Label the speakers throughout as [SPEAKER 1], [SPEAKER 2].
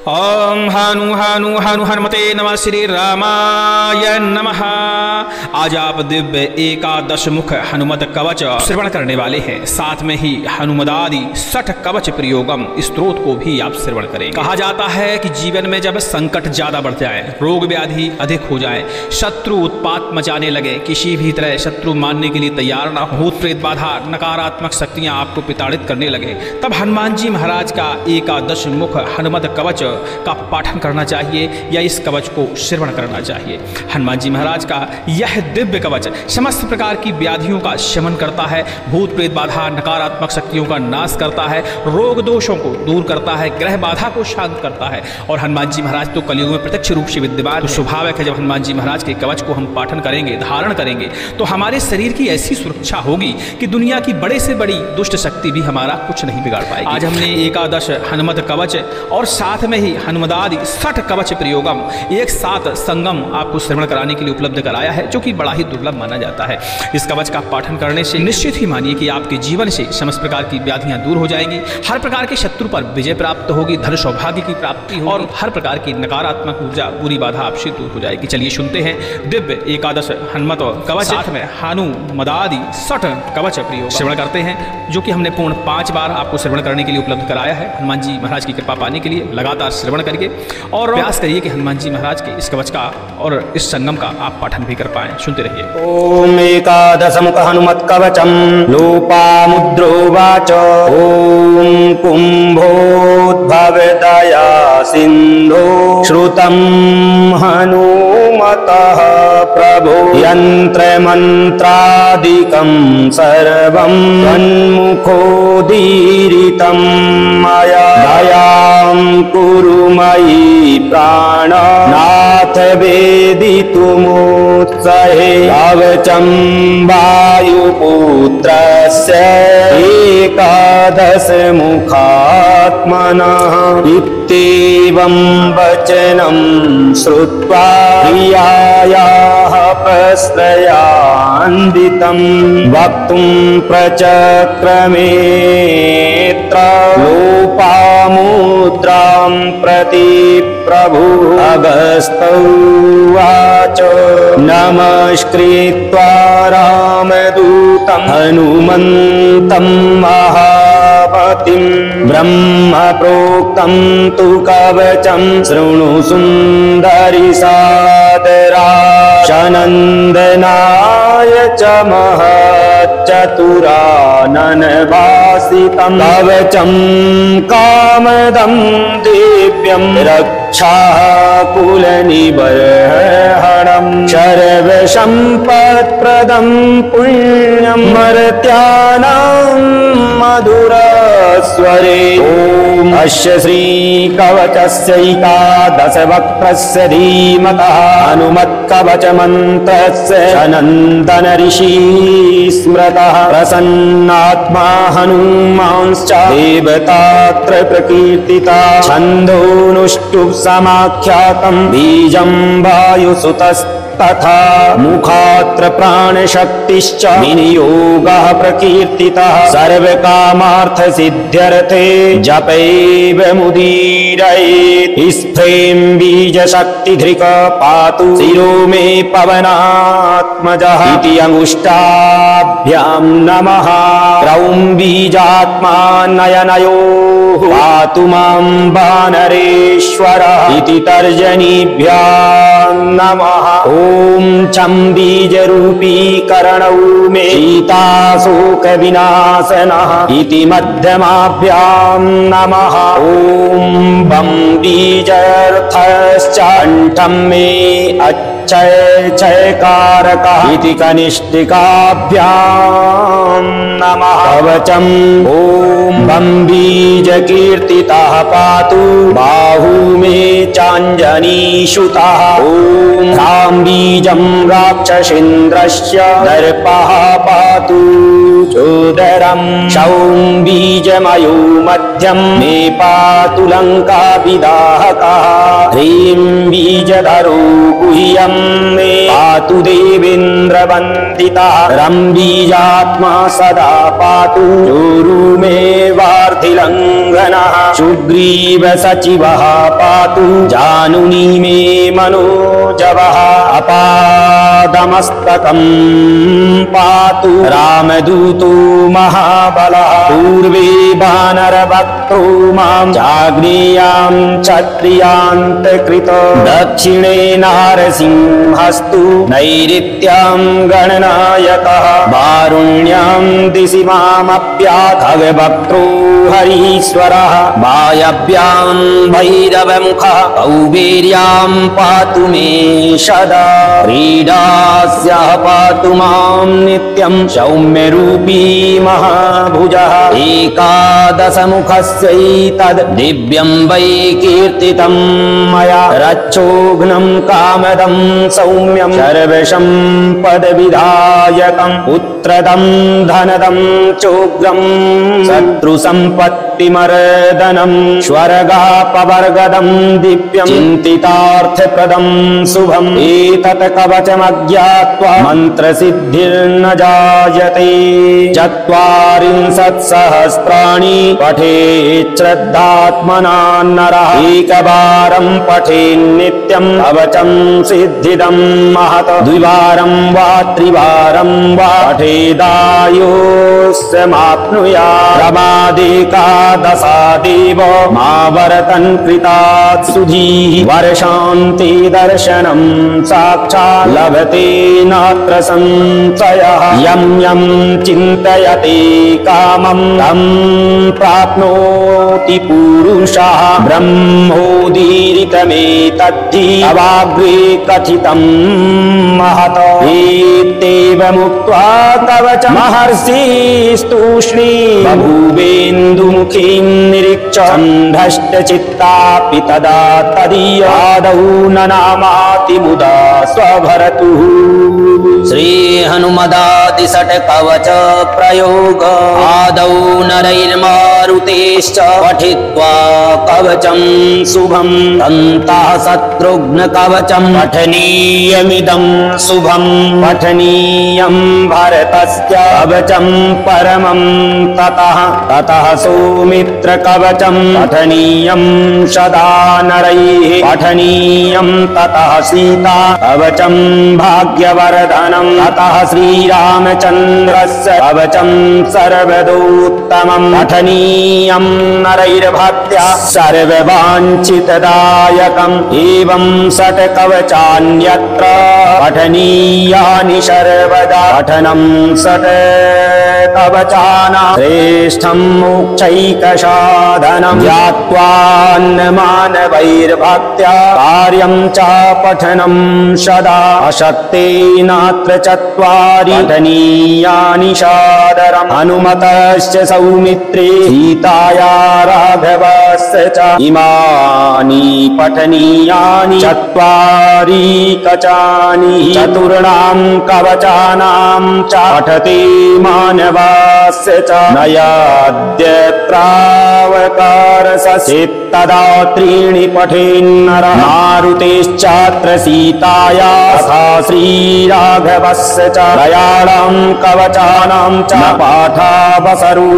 [SPEAKER 1] ओम हनु हनु हनु हनुमते नमः। श्री रामाय नमः। आज आप दिव्य एकादश मुख हनुमत कवच श्रवण करने वाले हैं। साथ में ही हनुमदादि 60 कवच प्रयोगम स्त्रोत को भी आप श्रवण करें। कहा जाता है कि जीवन में जब संकट ज्यादा बढ़ जाए, रोग व्याधि अधिक हो जाए, शत्रु उत्पात मचाने लगे, किसी भी तरह शत्रु मानने के लिए तैयार ना हो, भूत प्रेत बाधा नकारात्मक शक्तियां आपको प्रताड़ित करने लगे, तब हनुमान जी महाराज का एकादश मुख हनुमत कवच का पाठन करना चाहिए या इस कवच को श्रवण करना चाहिए। हनुमान जी महाराज का यह दिव्य कवच समस्त प्रकार की व्याधियों का शमन करता है, भूत प्रेत बाधा नकारात्मक शक्तियों का नाश करता है, रोग दोषों को दूर करता है, ग्रह बाधा को शांत करता है। और हनुमान जी महाराज तो कलयुग में प्रत्यक्ष रूप से विद्यमान, तो स्वाभाविक है जब हनुमान जी महाराज के कवच को हम पाठन करेंगे, धारण करेंगे, तो हमारे शरीर की ऐसी सुरक्षा होगी कि दुनिया की बड़े से बड़ी दुष्ट शक्ति भी हमारा कुछ नहीं बिगाड़ पाएगी। आज हमने एकादश हनुमत कवच और साथ में ही हनुमदादि 60 कवच प्रयोगम एक साथ संगम आपको श्रवण कराने के लिए उपलब्ध कराया है, जो कि बड़ा ही दुर्लभ माना जाता है। इस कवच का पाठन करने से निश्चित ही मानिए कि आपके जीवन से समस्त प्रकार की व्याधियां दूर हो जाएंगी, हर प्रकार के शत्रु पर विजय प्राप्त होगी, धन सौभाग्य की प्राप्ति होगी और हर प्रकार की नकारात्मक ऊर्जा बुरी बाधा आपसे दूर हो जाएगी। चलिए सुनते हैं दिव्य एकादश हनुमत कवच, साथ में हनुमदादि 60 कवच प्रयोग श्रवण करते हैं, जो कि हमने पूर्ण 5 बार आपको श्रवण करने के लिए उपलब्ध कराया है। हनुमान जी महाराज की कृपा पाने के लिए लगातार श्रवण करिए और प्रयास करिए कि हनुमान जी महाराज के इस कवच का और इस संगम का आप पाठन भी कर पाएं। सुनते रहिए।
[SPEAKER 2] ओम एकादश मुख हनुमत कवचम लोपामुद्रोवाच ओम कुंभोद्भवदया सिंधो श्रुतं हनुमतः प्रभो यंत्र मंत्रादिकं सर्वं तन्मुखोदीरितं मया दयां कुरु मयि प्राणनाथ वेदितुमुत्सहे कवचं वायुपुत्रस्य एकादश मुखात्मनः इत्येवं वचनं श्रुत्वा प्रियायाः प्रश्रयान्वितं वक्तुं प्रचक्रमेऽत्र लोपामुद्रां प्रति प्रभु अगस्तौवाच नमस्कृत्वा रामदूतं हनुमन्तं महापतिं ब्रह्म प्रोक्तं तु कवचं शृणु सुन्दरि सादरा शनन्दनाय च महच्चतुराननवासितं कवचं कामदं दिव्यं रक्षाकुलनिबर्हणं सर्वसम्पत्प्रदं पुण्यं मर्त्यानां मधुरस्वरे। ओम अस्य श्रीकवचस्यैकादशवक्त्रस्य धीमतः हनुमत्कवचमन्त्रस्य सनन्दन ऋषि स्मृतः प्रसन्नात्मा हनुमांश्च देवतात्र प्रकीर्तिता छन्दोनुष्टुप् समाख्यातं बीजं वायुसुतस्तथा मुखात्र प्राणशक्तिश्च विनियोगः प्रकीर्तितः सर्वकामार्थसिद्ध्यर्थे जपैव मुदीरयेत् स्फ्रें बीजशक्तिधृक पातु शिरो मे पवनात्मजः इति अंगुष्ठाभ्यां नमः क्रौं बीजात्मा नयनयोः पातु मां वानरेश्वरः इति तर्जनीभ्यां नमः। ओम चं बीजरूपी करणौ मे सीताशोकविनाशनः इति मध्यमाभ्यां नमः। ओम बं बीजर्थश्च कंठं मे क्षयकारकः इति कनिष्ठिकाभ्यां नमः। कवचम् ओम बं बीजकीर्तितः पातु बाहु मे च देवाञ्जनीसुतः ॐ ह्रां बीजं राक्षसेन्द्रस्य दर्पः पातु चोदरं क्षौं बीजमयो मध्यं मे पातु लङ्काविदाहकः ह्रीं बीजधरो गुह्यं मे पातु देवेन्द्रवन्दितः रं बीजात्मा सदा पातु चोरु मे वार्धिलङ्घनः सुग्रीव सचिवः पातु जानुनी मे मनोजवः अपादमस्तकं पातु रामदूतो महाबलः पूर्वे वानरवक्त्रो मां चाग्नेयां क्षत्रियान्तकृत दक्षिणे नारसिंहस्तु नैऋत्यां गणनायकः वारुण्यां दिशि मामप्याखगवक्त्रो हरीश्वरः वायव्यां भैरवमुखः कौबेर्यां पातु मे सदा क्रीडास्याः पातु मां नित्यं सौम्यरूपी महाभुजः एकादशमुखस्यैतद् दिव्यं वै कीर्तितं मया रक्षोघ्नं कामदं सौम्यं सर्वसम्पदविधायकं पुत्रदं धनदं चोग्रं शत्रुसम्पत्तिमर्दनं स्वर्गापवर्गदं दिव्यं चिन्तितार्थप्रदं शुभम् एतत् कवचमज्ञात्वा मन्त्रसिद्धिर्न जायते चत्वारिंशत्सहस्राणि पठेत् श्रद्धात्मना नरः एकवारं पठेन् नित्यं कवचं सिद्धिदं महत् द्विवारं वा त्रिवारं वा पठेदायोस्यमाप्नुयात् प्रमादेकादशादेव मावर्तन् कृतात् सुधीः वर्षान्ते दर्शनं साक्षात् लभते नात्र संशयः यं यं चिन्तयते कामं तं प्राप्नोति पुरुषः ब्रह्मोदीरितमेतद्धि अवाग्रे कथितं महत् एतेवमुक्त्वा कवच महर्षिस्तूष्णी बभूवेन्दुमुखीं निरीक्ष्य सन्धष्टचित्तापि तदा तदीयादौ ननामाति मुदा स्वभरतुः श्रीहनुमदादिषट् कवच प्रयोग आदौ नरैर्मारुतेश्च पठित्वा कवचं शुभं तन्तः शत्रुघ्न कवचं पठनीयमिदं शुभं पठनीयं भरतस्य कवचं परमं ततः सौमित्र कवचं पठनीयं सदा नरैः पठनीयं ततः सीता कवचं भाग्यवर्धनं ततः श्रीरामचन्द्रस्य कवचं सर्वदोत्तमं पठनीयं नरैर्भक्त्या सर्ववाञ्छितदायकम् एवं षट् कवचान्यत्र पठनीयानि सर्वदा पठनं षट् कवचानां श्रेष्ठं मोक्षैकसाधनं ज्ञात्वान्नमानवैर्भक्त्या कार्यं च पठनं सदा अशक्तेनात्र चत्वारि पठनीयानि सादरम् हनुमतस्य सौमित्रे सीताया राघवस्य च इमानि पठनीयानि चत्वारि कवचानि चतुर्णां कवचानां च पठते मानवस्य च नयाद्यत्रावकारससित् तदा त्रीणि पठेन्नरः मारुतेश्चात्र सीताया तथा श्रीराघवस्य च त्रयाणां कवचानां च पाठावसरो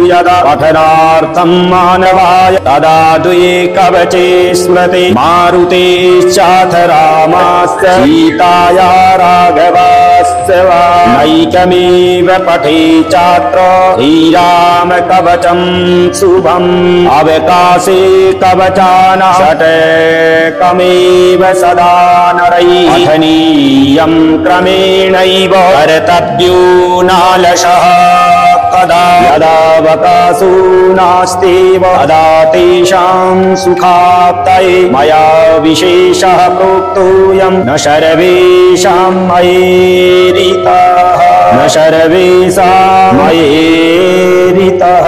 [SPEAKER 2] यदा पठनार्थं मानवाय तदा द्वे कवचे स्मृते मारुतेश्चाथ रामस्य सीताया राघवस्य वा नैकमेव पठे चात्र श्रीराम कवचं शुभम् अवकाशे कवचानां षट्कमेव सदा नरैः पठनीयं क्रमेणैव कर्तव्यो नालसः कदा यदावकाशो नास्त्येव तदा तेषां सुखाप्तये मया विशेषः प्रोक्तोऽयं न सर्वेषां मयेरितः न सर्वेषां मयेरितः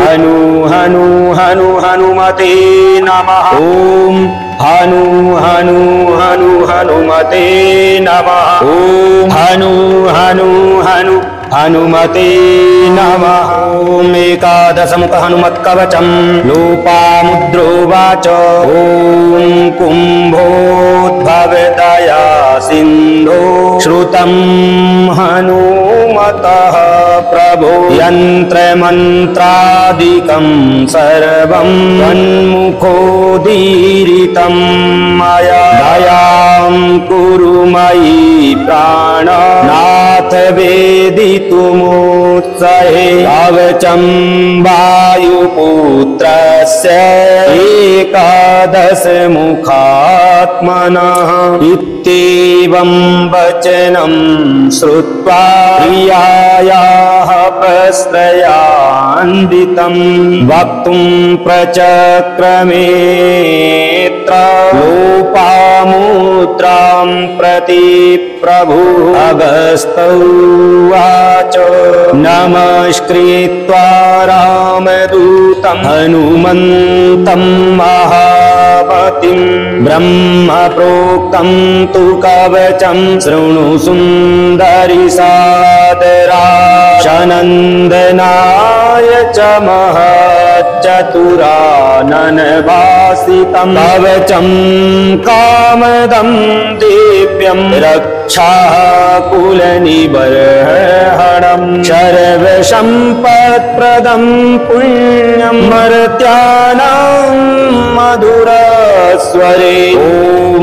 [SPEAKER 2] हनु हनु हनु हनुमते नमः। ॐ हनु हनु हनु हनुमते नमः। ॐ हनु हनु हनु हनुमते नमः। ॐ एकादशमुख हनुमत्कवचं लोपामुद्रोवाच। ॐ कुम्भोद्भवदया सिन्धो श्रुतं हनुमतः प्रभो। यन्त्रमन्त्रादिकं सर्वं तन्मुखोदीरितं मया। दयां कुरु मयि प्राणनाथ वेदितुमुत्सहे। कवचं वायुपुत्रस्य एकादशमुखात्मनः। इत्येवं वचनं श्रुत्वा प्रियायाः प्रश्रयान्वितं वक्तुं प्रचक्रमेऽत्र लोपामुद्रां प्रति प्रभु। अगस्त्योवाच नमस्कृत्वा रामदूतं हनुमन्तं महापतिं। ब्रह्मप्रोक्तं तु कवचं शृणु सुन्दरि सादरा। शनन्दनाय च महच्चतुराननवासितं कवचं कामदं दिव्यं रक्षाकुलनिबर्हणं। सर्वसम्पत्प्रदं पुण्यं मर्त्यानां मधुरस्वरे। ॐ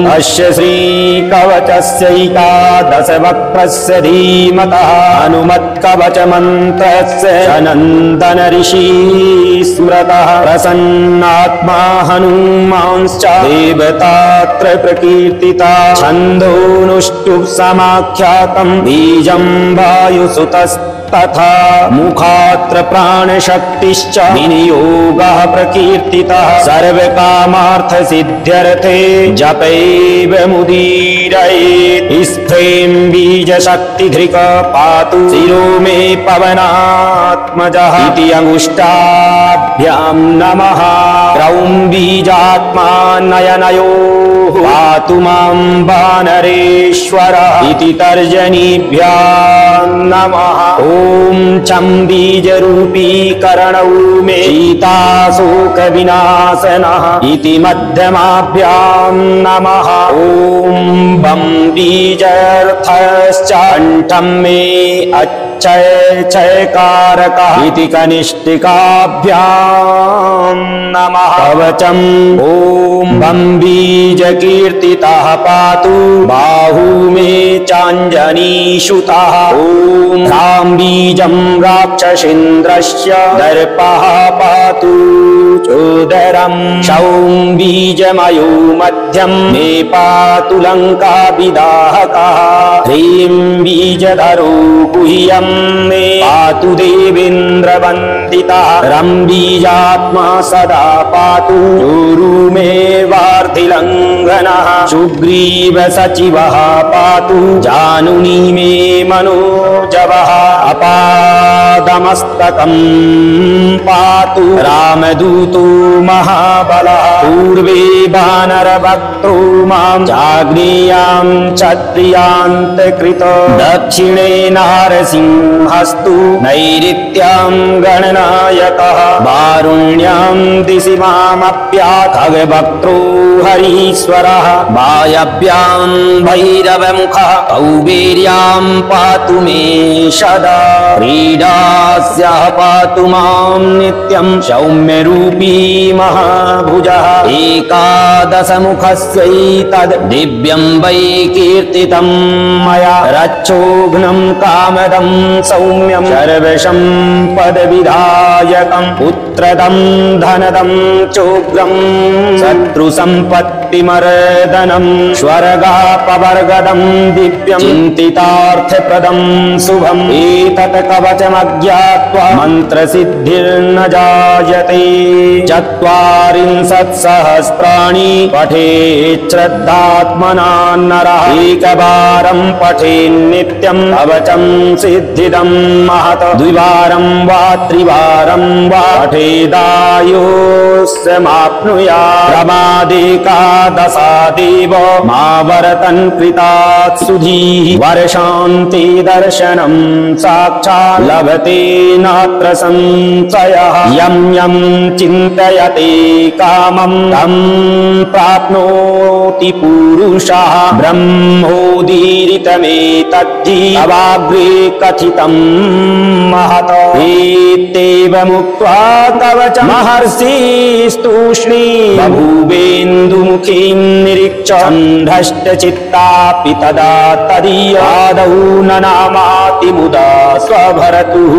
[SPEAKER 2] अस्य श्रीकवचस्यैकादशवक्त्रस्य धीमतः हनुमत्कवचमन्त्रस्य सनन्दन ऋषिः स्मृतः। प्रसन्नात्मा हनुमांश्च देवतात्र प्रकीर्तिता। छन्दोनुष्टुप् समाख्यातं बीजं वायुसुतस्तथा। मुखात्र प्राणशक्तिश्च विनियोगः प्रकीर्तितः। सर्वकामार्थसिद्ध्यर्थे जपैव मुदीरयेत्। स्फें बीजशक्तिधृक् पातु शिरो मे पवनात्मजः। इति अंगुष्ठाभ्यां नमः। क्रौं बीजात्मा नयनयोः पातु मां वानरेश्वरः। इति तर्जनीभ्यां नमः। ॐ चं बीजरूपी करणौ मे सीताशोकविनाशनः। इति मध्यमाभ्यां नमः। ॐ बं बीजर्थश्च कण्ठं मे क्षयकारकः। इति कनिष्ठिकाभ्यां नमः। कवचम् ॐ बं बीजकीर्तितः पातु बाहू मे चाञ्जनीसुतः। ॐ ह्रां बीजं राक्षसेन्द्रस्य दर्पः पातु चोदरं। क्षौं बीजमयो मध्यं मे पातु लङ्काविदाहकः। ह्रीं बीजधरो गुह्यं मे पातु देवेन्द्रवन्दितः। रं बीजात्मा सदा पातु चोरु मे वार्धिलङ्घनः। सुग्रीवसचिवः पातु जानुनी मे मनोजवः। अपादमस्तकं पातु रामदूतो महाबलः। पूर्वे वानरभक्तो मां जाग्नेयां क्षत्रियान्तकृत। दक्षिणे नारसिंहस्तु नैऋत्यां गणनायकः। वारुण्यां दिशि मामप्यात् खगवक्त्रो हरीश्वरः। वायव्यां भैरवमुखः कौबेर्यां पातु मे सदा। क्रीडास्याः पातु मां नित्यं सौम्यरूपी महाभुजः। एकादशमुखस्यैतद् दिव्यं वै कीर्तितं मया। रक्षोघ्नं कामदं सौम्यं सर्वसम्पदविधायकं। पुत्रदं धनदं चोग्रं शत्रुसम्पत्तिमर्दनं। स्वर्गापवर्गदं दिव्यं चिन्तितार्थप्रदं शुभम्। एतत् कवचमज्ञात्वा मन्त्रसिद्धिर्न जायते। 40 सहस्राणि पठेत् श्रद्धात्मना नरः। एकवारं पठेन् नित्यं कवचं सिद्धिदं महत्। द्विवारं वा त्रिवारं वा पठेदायोस्माप्नुयात्। प्रमादे एकादशादेव मा वर्तन् कृतात् सुधीः वर्षान्ते दर्शनं साक्षात् लभते नात्र संशयः यं यं चिन्तयते कामं तं प्राप्नोति पुरुषः ब्रह्मोदीरितमेतद्धि तवाग्रे कथितं महत एत्येवमुक्त्वा कवच महर्षिस्तूष्णी बभूवेन्दुमुखीं निरीक्ष्य चण्डश्चित्तापि तदा तदीयादौ ननामाति मुदा स्वभरतुः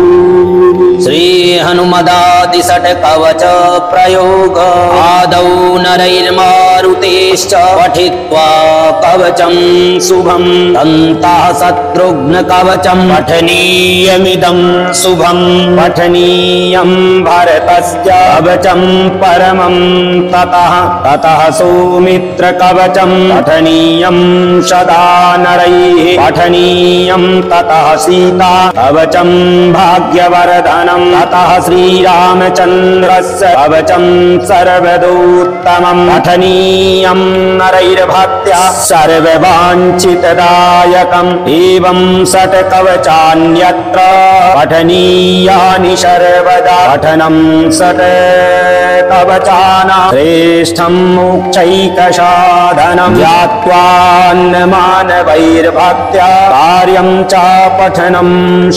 [SPEAKER 3] श्री हनुमदादिषट् कवच प्रयोग आदौ नरैर्मारुतेश्च पठित्वा कवचं शुभं तन्तः शत्रुघ्न कवचं पठनीयमिदं शुभं
[SPEAKER 2] पठनीयं भरतस्य कवचं परमं ततः सौमित्र कवचं पठनीयं सदा नरैः पठनीयं ततः सीता कवचं भाग्यवर्धनं ततः श्रीरामचन्द्रस्य कवचं सर्वदोत्तमं पठनीयं नरैर्भक्त्या सर्ववाञ्छितदायकम् एवं षट् कवचान्यत्र पठनीयानि सर्वदा पठनं षट् कवचानां श्रेष्ठं मोक्षैकसाधनं ज्ञात्वान्नमानवैर्भक्त्या कार्यं च पठनं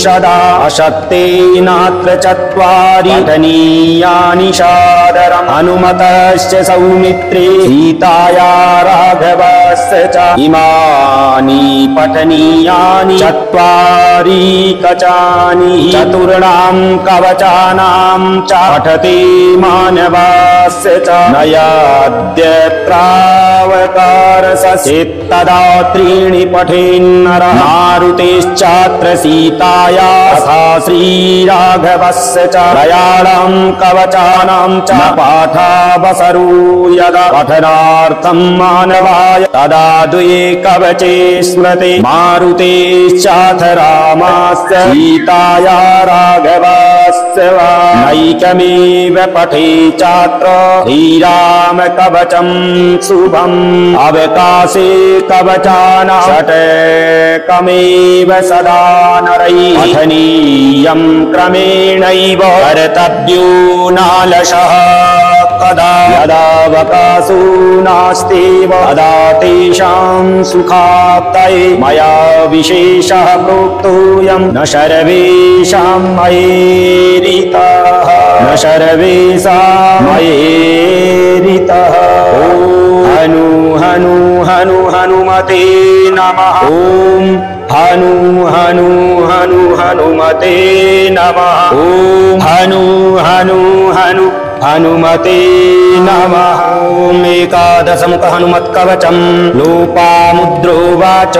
[SPEAKER 2] सदा अशक्तेनात्र चत्वारि पठनीयानि सादरम् हनुमतस्य सौमित्रे सीताया राघवस्य च इमानि पठनीयानि चत्वारि कवचानि चतुर्णां कवचानां च पठते मानवस्य च नयाद्यत्रावतारसस्येत्तदा त्रीणि पठेन्नरः मारुतेश्चात्र सीताया तथा श्रीराघवस्य च त्रयाणां कवचानां च पाठावसरो यदा पठनार्थं मानवाय तदा द्वे कवचे स्मृते मारुतेश्चाथ रामस्य सीताया राघवस्य वा नैकमेव पठे चात्र श्रीराम कवचं शुभम् अवकाशे कवचानां षट्कमेव सदा नरैः पठनीयं क्रमेणैव कर्तव्यो नालसः कदा यदावकाशो नास्त्येव तदा तेषां सुखाप्तये मया विशेषः प्रोक्तोऽयं न सर्वेषां मयेरितः न सर्वेषां मयेरितः हनु हनु हनु हनुमते नमः ॐ हनु हनु हनु हनुमते नमः ॐ हनु हनु हनु हनुमते नमः ॐ एकादशमुख हनुमत्कवचं लोपामुद्रोवाच ॐ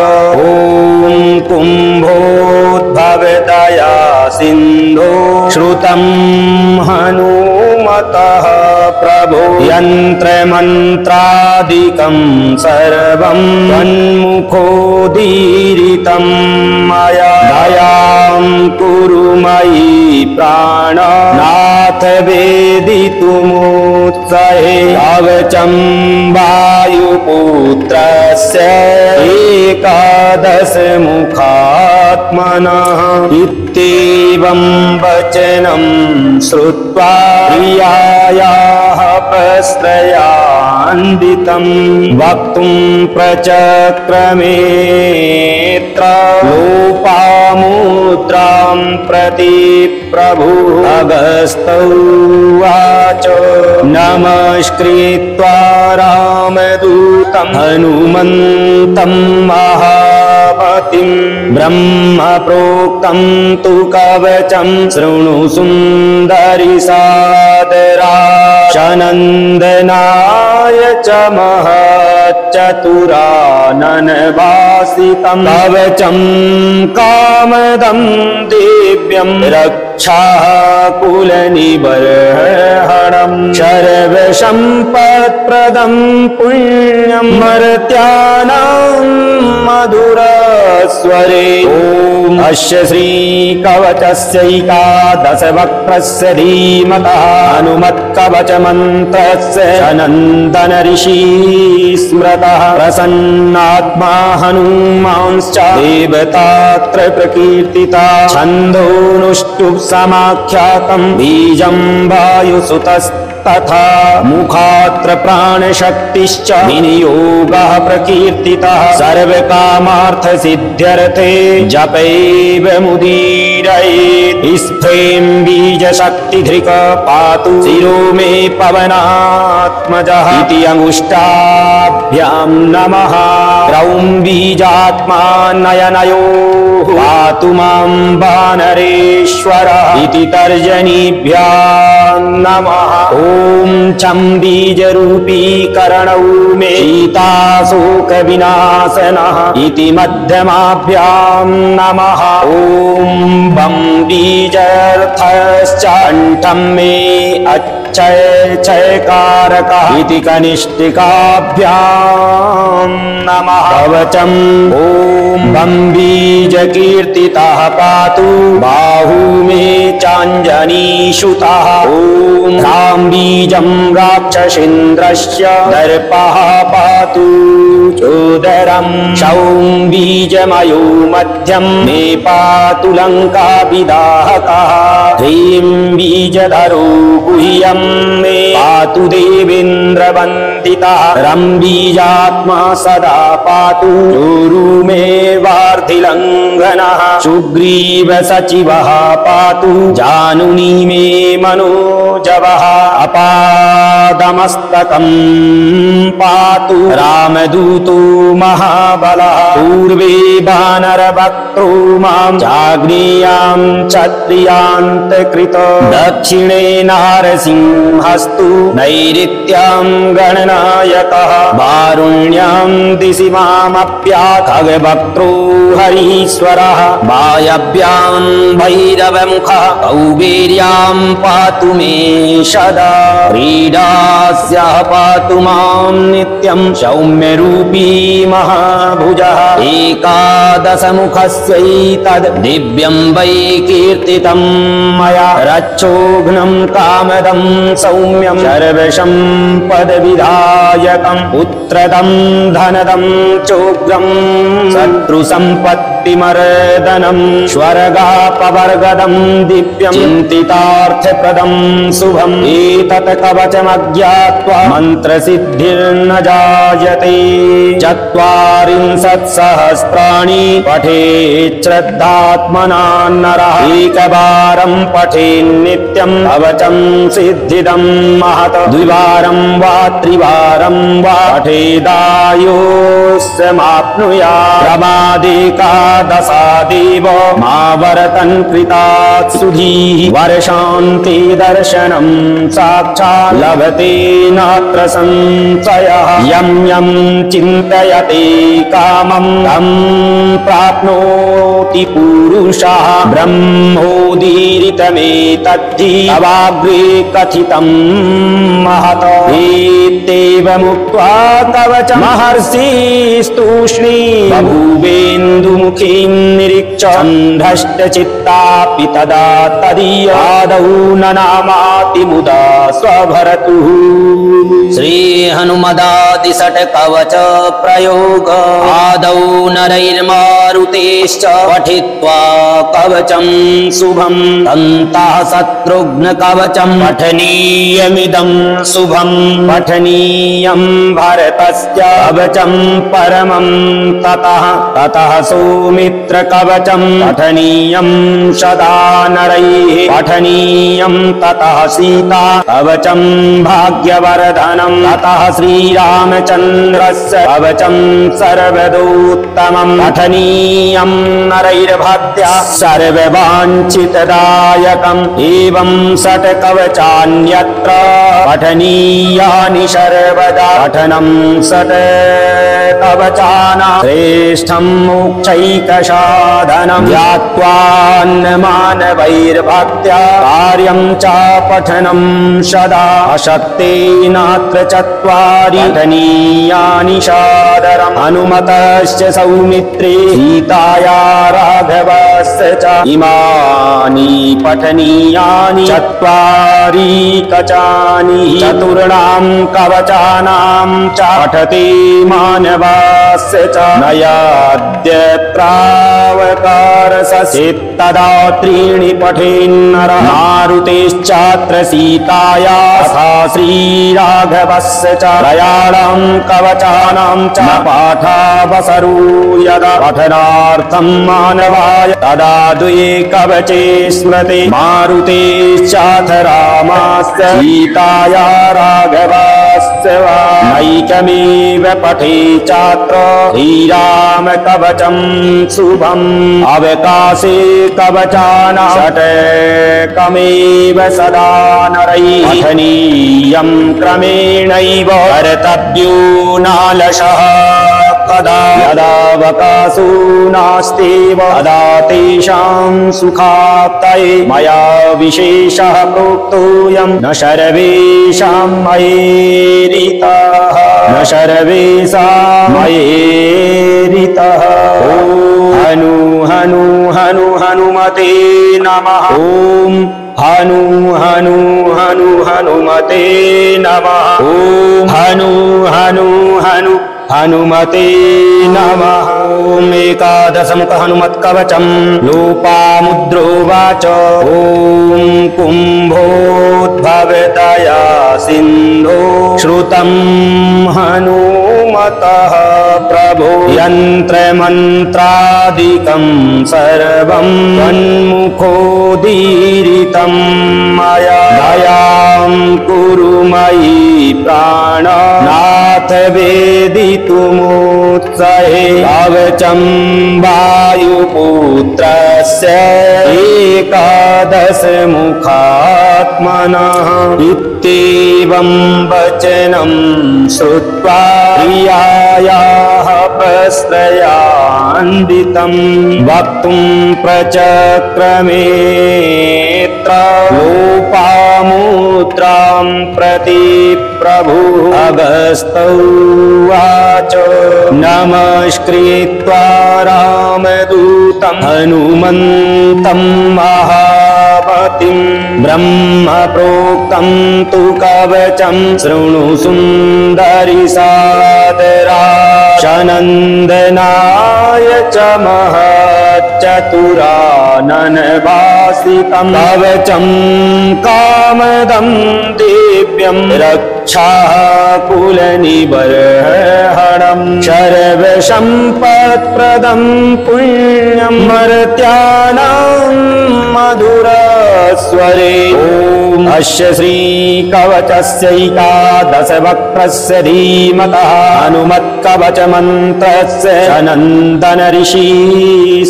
[SPEAKER 2] कुम्भोद्भवदया सिन्धो श्रुतं हनुमतः प्रभो यन्त्रमन्त्रादिकं सर्वं तन्मुखोदीरितं मया दयां कुरु मयि प्राणनाथ वेदितुमुत्सहे कवचं वायुपुत्रस्य एकादशमुखात्मनः इत्येवं वचनं श्रुत्वा प्रियायाः प्रश्रयान्वितं वक्तुं प्रचक्रमेऽत्र लोपामुद्रां प्रति प्रभु अगस्तौवाच नमस्कृत्वा रामदूतं हनुमन्तं महापतिं ब्रह्म प्रोक्तं तु कवचं शृणु सुन्दरि सादरा शनन्दनाय च महच्चतुराननवासितं कवचं कामदं देव्य दिव्यम् रक्षाः कुलनिबर्हणम् सर्वसम्पत्प्रदम् पुण्यम् मर्त्यानाम् मधुरस्वरे ॐ अस्य श्रीकवचस्यैकादशवक्त्रस्य धीमतः हनुमत्कवचमन्त्रस्य नन्दन ऋषि स्मृतः प्रसन्नात्मा हनुमांश्च देवतात्र प्रकीर्तिता छन्दोनुष्टुप् समाख्यातम् बीजं वायुसुतस्तथा मुखात्र प्राणशक्तिश्च विनियोगः प्रकीर्तितः सर्वकामार्थसिद्ध्यर्थे जपैव मुदीरयेत् स्फें बीजशक्तिधृक् पातु शिरो मे पवनात्मजः इति अंगुष्ठाभ्यां नमः क्रौं बीजात्मा नयनयोः पातु मां वानरेश्वरः इति तर्जनीभ्यां नमः ॐ चं बीजरूपी करणौ मे सीताशोकविनाशनः इति मध्यमाभ्यां नमः ॐ बं बीजर्थश्च कण्ठं मे चयकारकः इति कनिष्ठिकाभ्यां नमः कवचम् ॐ बं बीजकीर्तितः पातु बाहु मे चाञ्जनीषुतः ॐ रां बीजं राक्षसेन्द्रस्य दर्पः पातु चोदरं शौं बीजमयो मध्यं मे पातु लङ्काविदाहकः ह्रीं बीजधरो गुह्यं मे पातु देवेन्द्रवन्दितः रं बीजात्मा सदा पातु चोरु मे वार्धिलङ्घनः सुग्रीव सचिवः पातु जानुनी मे मनोजवः अपादमस्तकं पातु रामदूतो महाबलः पूर्वे वानरवक्त्रो मां चाग्नेयां क्षत्रियान्तकृत दक्षिणे नारसिंहस्तु नैऋत्यां गणनायकः वारुण्यां दिशि मामप्यात् खगवक्त्रो हरीश्वरः वायव्यां भैरवमुखः कौबेर्यां पातु मे सदा क्रीडास्याः पातु मां नित्यं सौम्यरूपी महाभुजः एकादशमुखस्यैतद् दिव्यं वै कीर्तितं मया रक्षोघ्नं कामदं सौम्यं सर्वसम्पदविधायकं पुत्रदं धनदं चोग्रं शत्रुसम्पत्तिमर्दनं स्वर्गापवर्गदं दिव्यं चिन्तितार्थप्रदं शुभम् एतत् कवचमज्ञात्वा मन्त्रसिद्धिर्न जायते चत्वारिंशत्सहस्राणि पठेत् श्रद्धात्मना नरः एकवारं पठेन्नित्यं कवचं सिद्धिदं महत् द्विवारं वा त्रिवारं वा पठेदायोस्माप्नुयात् प्रमादेकादशादेव मा वरतन् कृतात् सुधीः वर्षान्ते दर्शनं साक्षात् लभते नात्र संशयः यं यं चिन्तयते कामं तं प्राप्नोति पुरुषः ब्रह्मोदीरितमेतद्धि तवाग्रे कथितं महत् एत्येवमुक्त्वा कवचं महर्षिस्तूष्णी बभूवेन्दुमुखीं निरीक्ष्य चन्द्रश्चचित्तापि तदा तदीयादौ ननामाति मुदा स्वभरतुः श्री हनुमदादिषट् कवच प्रयोग आदौ नरैर्मारुतेश्च पठित्वा कवचं शुभं तन्तः शत्रुघ्न कवचं पठनीयमिदं शुभं पठनीयं भरतस्य कवचं परमं ततः सौमित्र कवचं पठनीयं सदा नरैः पठनीयं ततः सीता कवचं भाग्यवर्धनं ततः श्रीरामचन्द्रस्य कवचं सर्वदोत्तमं पठनीयं नरैर्भक्त्या सर्ववाञ्छितदायकम् एवं षट् कवचान्यत्र पठनीयानि सर्व सर्वदा पठनं षट् कवचानां श्रेष्ठं मोक्षैकसाधनं ज्ञात्वान्नमानवैर्भक्त्या कार्यं च पठनं सदा अशक्तेनात्र चत्वारि पठनीयानि सादरम् हनुमतस्य सौमित्रे सीताया राघवस्य च इमानि पठनीयानि चत्वारि कवचानि चतुर्णां कवचानां च पठति मानवस्य च नयाद्य प्रावकारससित्तदा त्रीणि पठेन्नरः मारुतेश्चात्र सीताया तथा श्रीराघवस्य च त्रयाणां कवचानां च पाठावसरो यदा पठनार्थं मानवाय तदा द्वे कवचे स्मृते मारुतेश्चाथ रामस्य सीताया राघवस्य वा नैकमेव पठे चात्र श्रीराम कवचं शुभम् अवकाशे कवचानां षट्कमेव सदा नरैः पठनीयं क्रमेणैव कर्तव्यो नालसः कदा यदावकाशो नास्त्येव तदा तेषां सुखाप्तये मया विशेषः प्रोक्तोऽयं न सर्वेषां मयेरितः न सर्वेषां मयेरितः हनु हनु हनु हनुमते नमः ॐ हनु हनु हनु हनुमते नमः ॐ हनु हनु हनु हनुमते नमः ॐ एकादशमुख हनुमत्कवचं लोपामुद्रोवाच ॐ कुम्भोद्भवतया सिन्धो श्रुतं हनुमतः प्रभो यन्त्रमन्त्रादिकं सर्वं तन्मुखोदीरितं मया दयां कुरु मयि प्राणनाथ वेदितुमुत्सहे कवचं वायुपुत्रस्य एकादशमुखात्मनः इत्येवं वचनं श्रुत्वा प्रियायाः प्रश्रयान्वितं वक्तुं प्रचक्रमेऽत्र लोपामुद्रां प्रति प्रभुः अगस्तौवाच नमस्कृत्वा रामदूतं हनुमन्तं महामतिं ब्रह्म प्रोक्तं तु कवचं शृणु सुन्दरि सादरा शनन्दनाय च महच्चतुराननवासितं कवचं कामदं दिव्यं रक्षाकुलनिबर्हणं सर्वसम्पत्प्रदं पुण्यं मर्त्यानां मधुरस्वरे ॐ अस्य श्रीकवचस्यैकादशवक्त्रस्य धीमतः हनुमत्कवचमन्त्रस्य नन्दन ऋषि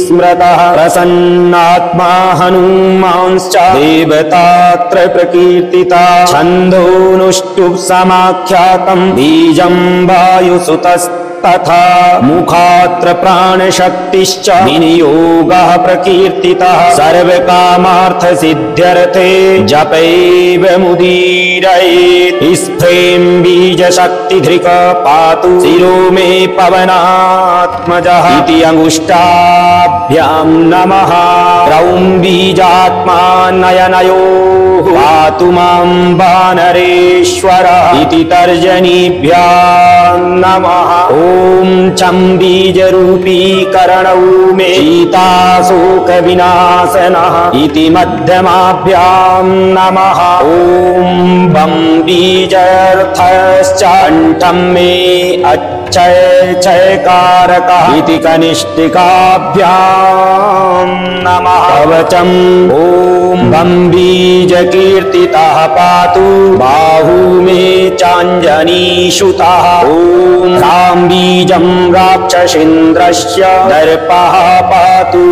[SPEAKER 2] स्मृतः प्रसन्नात्मा हनुमांश्च देवतात्र प्रकीर्तिता छन्दोनुष्टुप् समाख्यातं बीजं वायुसुतस्तथा मुखात्र प्राणशक्तिश्च विनियोगः प्रकीर्तितः सर्वकामार्थसिद्ध्यर्थे जपैव मुदीरयेत् स्फें बीजशक्तिधृक् पातु शिरो मे पवनात्मजः इति अंगुष्ठाभ्यां नमः क्रौं बीजात्मा नयनयोः पातु मां वानरेश्वरः इति तर्जनीभ्यां नमः ॐ चं बीजरूपी करणौ मे सीताशोकविनाशनः इति मध्यमाभ्यां नमः ॐ बं बीजर्थश्चण्ठं मे अच्छय चयकारकः इति कनिष्ठिकाभ्यां नमः कवचं ॐ बं बीजकीर्तितः पातु बाहू मे चाञ्जनीसुतः ॐ राम बीजं राक्षसेन्द्रस्य दर्पः पातु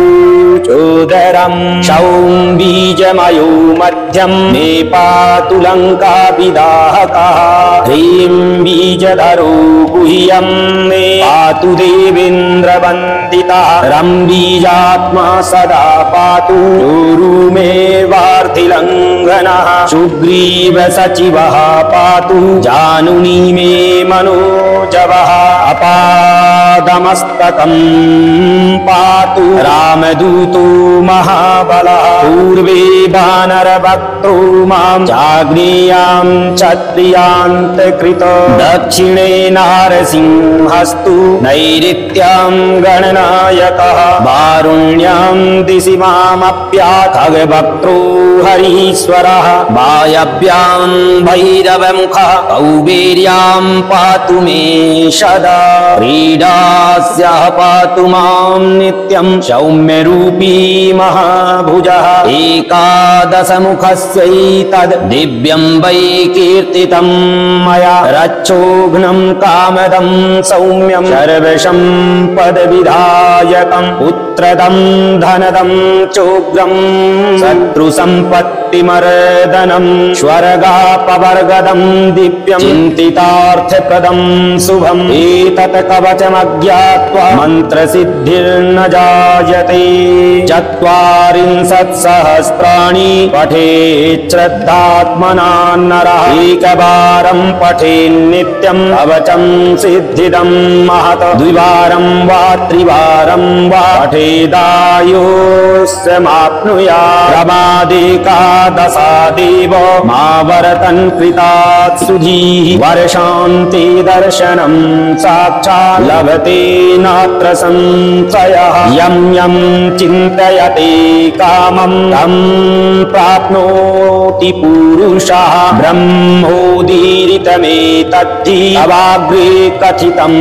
[SPEAKER 2] चोदरं क्षौं बीजमयो मध्यं मे पातु लङ्काविदाहकः ह्रीं बीजधरो गुह्यं मे पातु देवेन्द्रवन्दितः रं बीजात्मा सदा पातु चोरु मे वार्तिलङ्घनः सुग्रीव सचिवः पातु जानुनी मे मनोजवः अपादमस्तकं पातु रामदूतो महाबलः पूर्वे वानरवक्त्रो मां चाग्नेयां क्षत्रियान्तकृत दक्षिणे नारसिंहस्तु नैऋत्यां गणनायकः वारुण्यां दिशि मामप्याथ खगवक्त्रो हरीश्वरः वायव्यां भैरवमुखः कौबेर्यां पातु मे सदा क्रीडास्यः पातु मां नित्यं सौम्यरूपी महाभुजः एकादशमुखस्यैतद् दिव्यं वै कीर्तितं मया रक्षोघ्नं कामदं सौम्यं सर्वसम्पदविधायकं पुत्रदं धनदं चोग्रं शत्रुसम्पत्तिमर्दनं स्वर्गापवर्गदं दिव्यं चिन्तितार्थप्रदं शुभम् एतत् कवचमज्ञात्वा मन्त्रसिद्धिर्न जायते 40 सहस्राणि पठेत् श्रद्धात्मना नरः एकवारं पठेन् नित्यं कवचं सिद्धिदं महत् द्विवारं वा त्रिवारं वा पठेदायोस्माप्नुयात् प्रमादेकादशादेव मावर्तन् कृतात् सुधीः वर्षान्ते दर्शनं साक्षात् लभते नात्र संशयः यं यं चिन्तयते कामं तं प्राप्नोति पुरुषः ब्रह्मोदीरितमेतद्धि अवाग्रे कथितं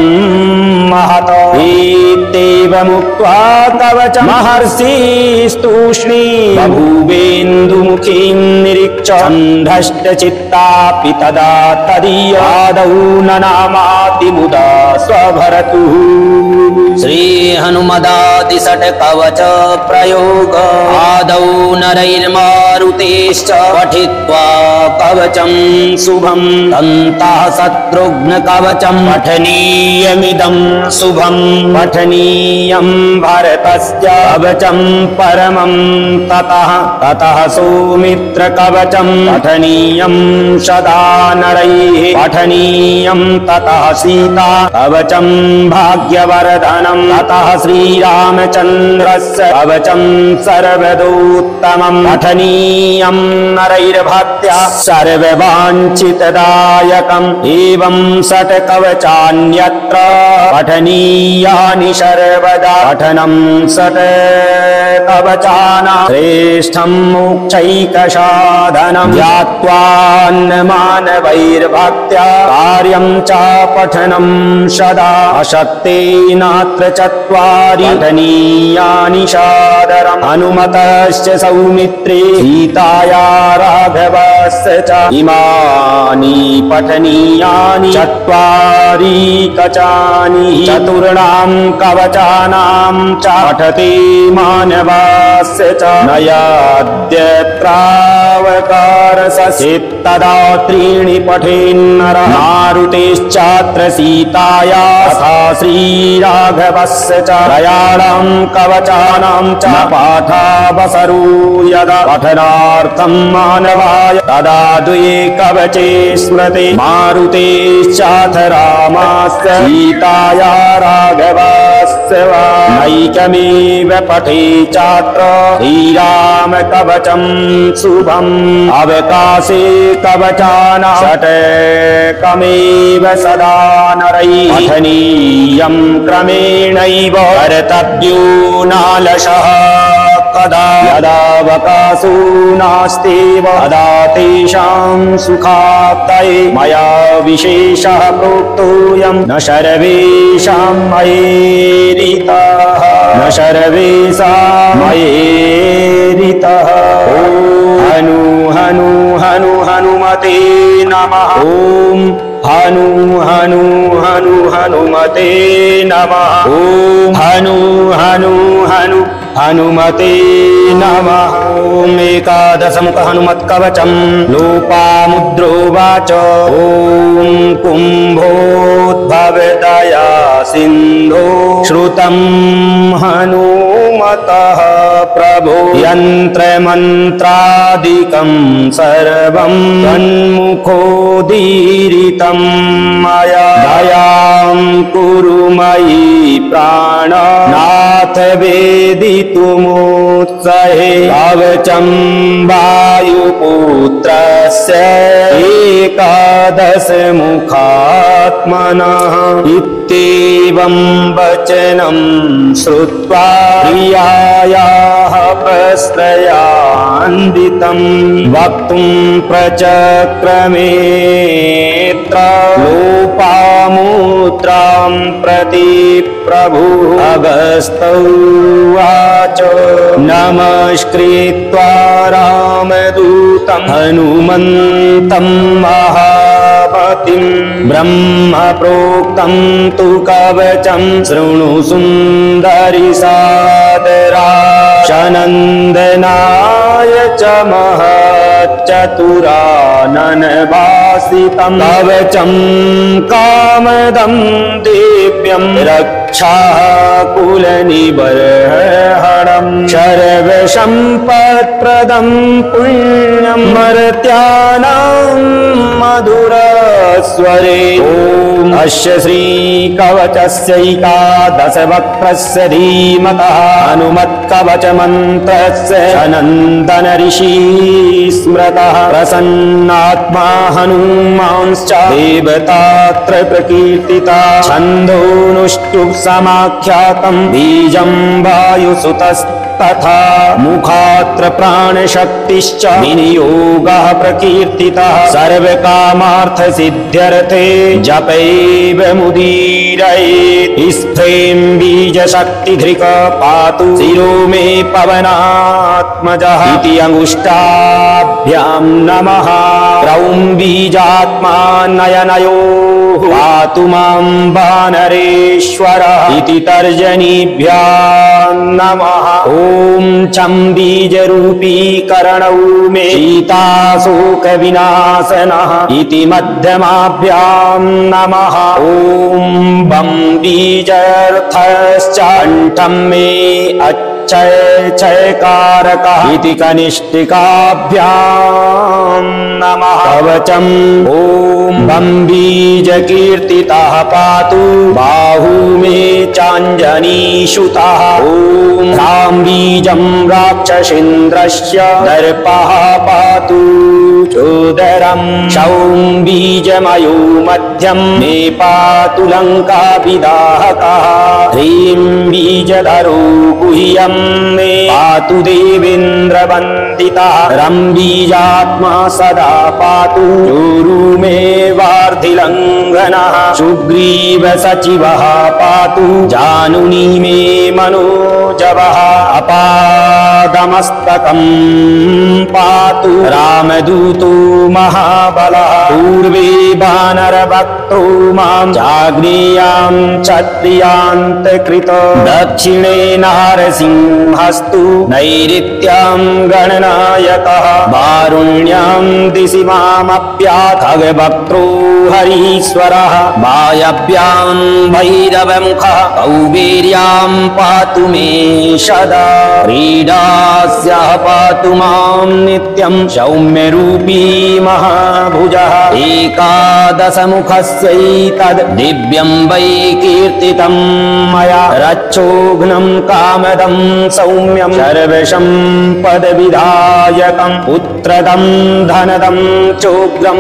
[SPEAKER 2] महत् एतेवमुक्त्वा कवचं महर्षिस्तूष्णी बभूवेन्दुमुखीं निरीक्ष्य सन्धष्टचित्तापि तदा तदीयादौ ननामातिमुदा स्वभरतुः
[SPEAKER 3] श्री हनुमदादिषट् कवच प्रयोग आदौ नरैर्मारुतेश्च पठित्वा कवचं शुभं तन्तः शत्रुघ्न कवचं पठनीयमिदं शुभं पठनीयं भरतस्य कवचं परमं ततः सौमित्र कवचं पठनीयं सदा नरैः पठनीयं ततः सीता कवचं भाग्यवर्धनं ततः श्रीरामचन्द्रस्य कवचं सर्वदोत्तमं पठनीयं नरैर्भक्त्या सर्ववाञ्छितदायकम् एवं षट् कवचान्यत्र पठनीयानि सर्वदा पठनं षट् कवचानां श्रेष्ठं मोक्षैकसाधनं ज्ञात्वान्नमानवैर्भक्त्या कार्यं च पठनं सदा अशक्तेनात्र चत्वारि पठनीयानि सादरम् हनुमतश्च सौमित्रे सीताया राघवस्य च इमानि पठनीयानि चत्वारि कवचानि चतुर्णां कवचानां च पठते मानवस्य च नयाद्यत्रावकारससित्तदा त्रीणि पठेन्नरः मारुतेश्चात्र सीताया तथा श्रीराघवस्य च त्रयाणां कवचानां च पाठावसरो यदा पठनार्थं मानवाय तदा द्वे कवचे स्मृते मारुतेश्चाथ रामस्य सीताया राघवस्य वा नैकमेव पठे चात्र श्रीराम कवचं शुभम् अवकाशे कवचानां षट्कमेव सदा नरैः पठनीयं क्रमेणैव कर्तव्यो नालशः कदा यदावकाशो नास्त्येव तदा तेषां सुखाप्तये मया विशेषः प्रोक्तोऽयं न सर्वेषां मयेरितः न सर्वेषां मयेरितः ॐ हनु हनु हनु हनुमते नमः ॐ हनु हनु हनु हनुमते नमः। ॐ हनु हनु हनु हनुमते नमः। ॐ एकादशमुख हनुमत्कवचम् लोपामुद्रोवाच। ॐ कुम्भोद्भवदया सिन्धो श्रुतं हनुमतः प्रभो यन्त्रमन्त्रादिकं सर्वं तन्मुखोदीरितं मया। दयां कुरु मयि प्राणनाथ वेदितुमुत्सहे। कवचं वायुपुत्रस्य एकादशमुखात्मनः। इत्येवं वचनं श्रुत्वा प्रियायाः प्रश्रयान्वितं वक्तुं प्रचक्रमेऽत्र लोपामुद्रां प्रति प्रभु। अगस्त्योवाच नमस्कृत्वा रामदूतं हनुमन्तं महामतिं ब्रह्म प्रोक्तं तु कवचं शृणु सुन्दरि सादरा। शनन्दनाय च महच्चतुराननवासितं कवचं कामदं दिव्यं रक्षाकुलनिबर्हणं। सर्वसम्पत्प्रदं पुण्यं मर्त्यानां मधुरस्वरे। ॐ अस्य श्रीकवचस्यैकादशवक्त्रस्य धीमतः हनुमत्कवचमन्त्रस्य नन्दन ऋषि स्मृतः। प्रसन्नात्मा हनुमांश्च देवतात्र प्रकीर्तिता। छन्दोनुष्टुप् समाख्यातं बीजं वायुसुतस्तथा। मुखात्र प्राणशक्तिश्च विनियोगः प्रकीर्तितः। सर्वकामार्थसिद्ध्यर्थे जपैव मुदीरयेत्। स्फें बीजशक्तिधृक् पातु शिरो मे पवनात्मजः। इति अंगुष्ठाभ्यां नमः। क्रौं बीजात्मा नयनयोः पातु मां वानरेश्वरः। इति तर्जनीभ्यां नमः। ॐ चं बीजरूपी करणौ मे सीताशोकविनाशनः। इति मध्यमाभ्यां नमः। ॐ बं बीजर्थश्च कण्ठं मे चयकारकः। इति कनिष्ठिकाभ्यां नमः। कवचम् ॐ बं बीजकीर्तितः पातु बाहू मे चाञ्जनीसुतः। ॐ ह्रां बीजं राक्षसेन्द्रस्य दर्पः पातु चोदरं। क्षौं बीजमयो मध्यं मे पातु लङ्काविदाहकः। ह्रीं बीजधरो गुह्यं मे पातु देवेन्द्रवन्दितः। रं बीजात्मा सदा पातु चोरु मे वार्धिलङ्घनः। सुग्रीव सचिवः पातु जानुनी मे मनोजवः। अपादमस्तकं पातु रामदूतो महाबलः। पूर्वे वानरभक्तो मां चाग्नेयां क्षत्रियान्तकृत। दक्षिणे नारसिंहस्तु नैऋत्यां गणनायकः। वारुण्यां दिशि मामप्याथगवक्त्रो हरीश्वरः। वायव्यां भैरवमुखः कौबेर्यां पातु मे सदा। क्रीडास्यः पातु मां नित्यं सौम्यरूपी महाभुजः। एकादशमुखस्यैतद् दिव्यं वै कीर्तितं मया। रक्षोघ्नं कामदं सौम्यं सर्वसम्पदविधायकं। पुत्रदं धनदं चोग्रं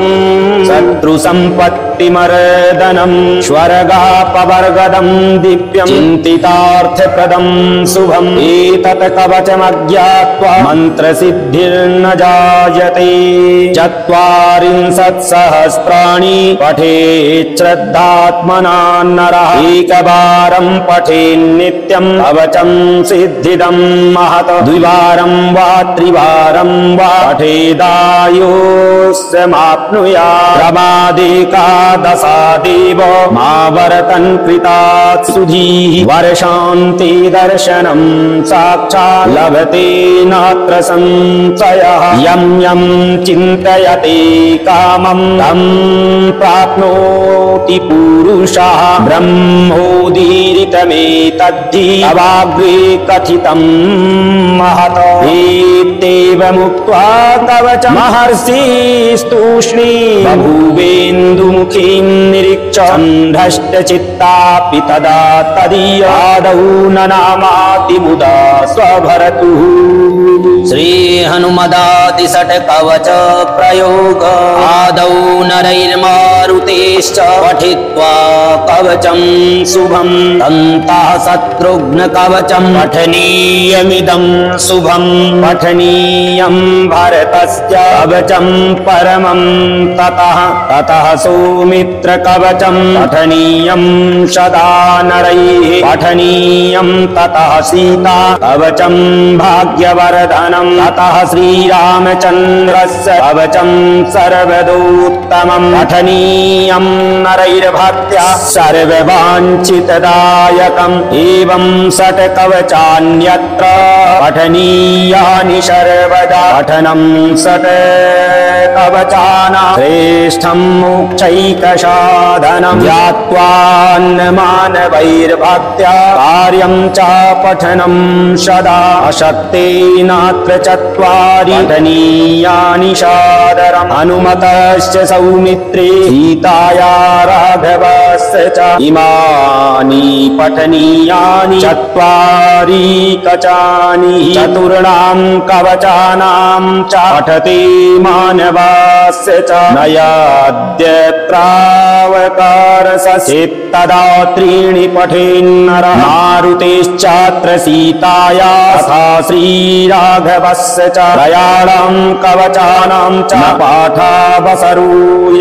[SPEAKER 3] शत्रुसम्पत्तिमर्दनं। स्वर्गापवर्गदं दिव्यं चिन्तितार्थप्रदं शुभम्। एतत् कवचमज्ञात्वा मन्त्रसिद्धिर्न जायते। 40 सहस्राणि पठेत् श्रद्धात्मना नरः। एकवारं पठेन् नित्यं कवचं सिद्धिदं महत्। द्विवारं वा त्रिवारं वा पठेदायोस्यमाप्नुयात्। प्रमादे दशादेव मावर्तन् कृतात् सुधीः वर्षान्ते दर्शनं साक्षात् लभते नात्र संशयः यं यं चिन्तयते कामं तं प्राप्नोति पुरुषः ब्रह्मोदीरितमेतद्धि अवाग्रे कथितं महत एत्येवमुक्त्वा कवच महर्षिस्तूष्णी बभूवेन्दुमुखीं निरीक्ष चण्डश्चित्तापि तदा तदीयादौ ननामाति मुदा स्वभरतुः
[SPEAKER 4] श्रीहनुमदादिषट् कवच प्रयोग आदौ नरैर्मारुतेश्च पठित्वा कवचं शुभं तन्तः शत्रुघ्न कवचं
[SPEAKER 3] पठनीयमिदं शुभं पठनीयं भरतस्य कवचं परमं ततः सौमित्र कवचं पठनीयं सदा नरैः पठनीयं ततः सीता कवचं भाग्यवर्धनं ततः श्रीरामचन्द्रस्य कवचं सर्वदोत्तमं पठनीयं नरैर्भक्त्या सर्ववाञ्छितदायकम् एवं षट् कवचान्यत्र पठनीयानि सर्वदा पठनं षट् कवचानां श्रेष्ठं मोक्षैकसाधनं ज्ञात्वान्नमानवैर्भक्त्या कार्यं च पठनं सदा अशक्तेनात्र चत्वारि पठनीयानि सादरम् हनुमतश्च सौमित्रे सीताया राघवस्य च इमानि पठनीयानि चत्वारि कवचानि चतुर्णां कवचानां च पठते मानवस्य च नयाद्यत्रावकारससित् तदा त्रीणि पठेन्नरः मारुतेश्चात्र सीताया तथा श्रीराघवस्य च त्रयाणां कवचानां च पाठावसरो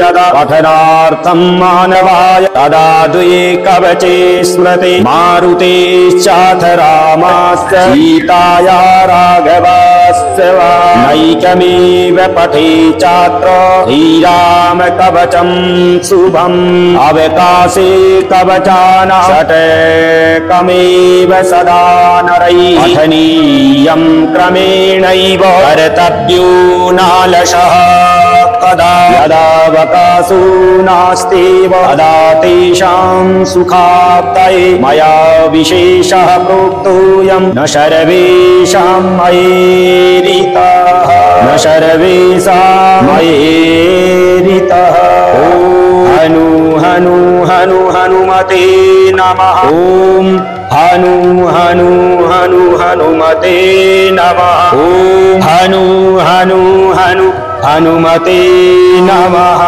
[SPEAKER 3] यदा पठनार्थं मानवाय तदा द्वे कवचे स्मृते मारुतेश्चाथ रामस्य सीताया राघवस्य वा नैकमेव पठे चात्र श्रीराम कवचं शुभम् अवकाशे कवचानां षट्कमेव सदा नरैः पठनीयं क्रमेणैव कर्तव्यो नालसः कदा यदावकाशो नास्त्येव तदा तेषां सुखाप्तये मया विशेषः प्रोक्तोऽयं न सर्वेषां मयेरितः न सर्वेषां मयेरितः हनु हनु हनु हनुमते नमः ॐ हनु हनु हनु हनुमते नमः ॐ हनु हनु हनु हनुमते नमः।